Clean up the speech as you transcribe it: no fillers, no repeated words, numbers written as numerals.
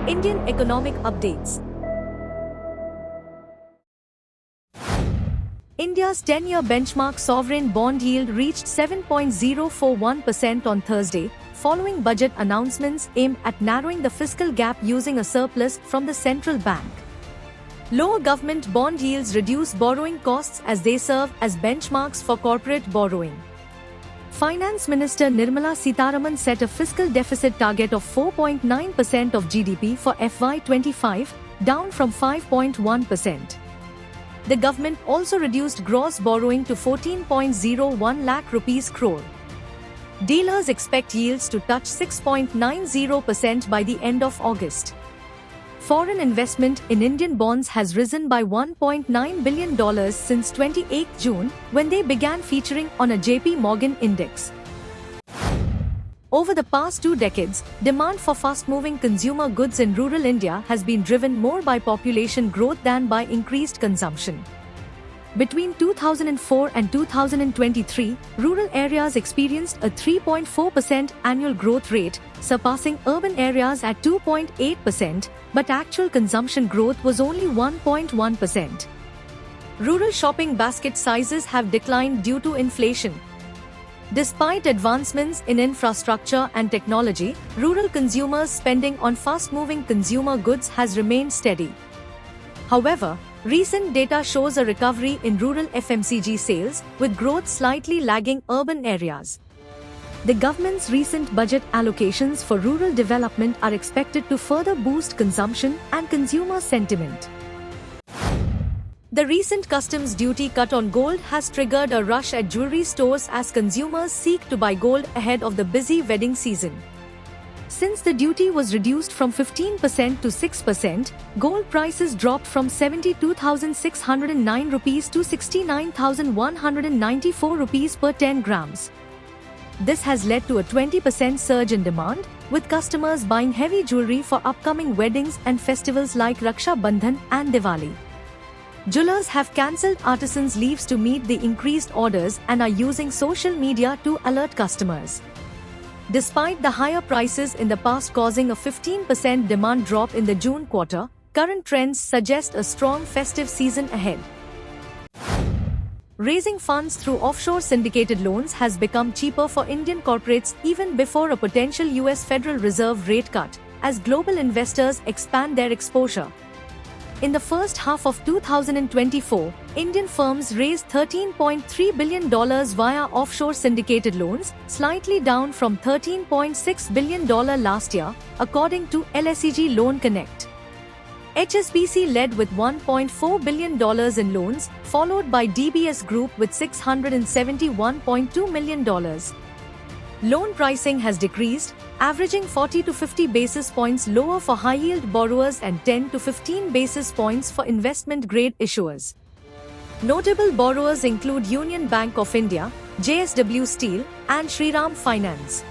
Indian economic updates. India's 10-year benchmark sovereign bond yield reached 7.041% on Thursday, following budget announcements aimed at narrowing the fiscal gap using a surplus from the central bank. Lower government bond yields reduce borrowing costs as they serve as benchmarks for corporate borrowing. Finance Minister Nirmala Sitharaman set a fiscal deficit target of 4.9% of GDP for FY25, down from 5.1%. The government also reduced gross borrowing to 14.01 lakh rupees crore. Dealers expect yields to touch 6.90% by the end of August. Foreign investment in Indian bonds has risen by $1.9 billion since 28 June, when they began featuring on a JP Morgan index. Over the past 2 decades, demand for fast-moving consumer goods in rural India has been driven more by population growth than by increased consumption. Between 2004 and 2023, rural areas experienced a 3.4% annual growth rate, surpassing urban areas at 2.8%, but actual consumption growth was only 1.1%. Rural shopping basket sizes have declined due to inflation. Despite advancements in infrastructure and technology, rural consumers' spending on fast-moving consumer goods has remained steady. However, recent data shows a recovery in rural FMCG sales, with growth slightly lagging urban areas. The government's recent budget allocations for rural development are expected to further boost consumption and consumer sentiment. The recent customs duty cut on gold has triggered a rush at jewelry stores as consumers seek to buy gold ahead of the busy wedding season. Since the duty was reduced from 15% to 6%, gold prices dropped from 72,609 rupees to 69,194 rupees per 10 grams. This has led to a 20% surge in demand, with customers buying heavy jewelry for upcoming weddings and festivals like Raksha Bandhan and Diwali. Jewelers have cancelled artisans' leaves to meet the increased orders and are using social media to alert customers. Despite the higher prices in the past causing a 15% demand drop in the June quarter, current trends suggest a strong festive season ahead. Raising funds through offshore syndicated loans has become cheaper for Indian corporates even before a potential US Federal Reserve rate cut, as global investors expand their exposure. In the first half of 2024, Indian firms raised $13.3 billion via offshore syndicated loans, slightly down from $13.6 billion last year, according to LSEG Loan Connect. HSBC led with $1.4 billion in loans, followed by DBS Group with $671.2 million. Loan pricing has decreased, averaging 40 to 50 basis points lower for high-yield borrowers and 10 to 15 basis points for investment-grade issuers. Notable borrowers include Union Bank of India, JSW Steel, and Shriram Finance.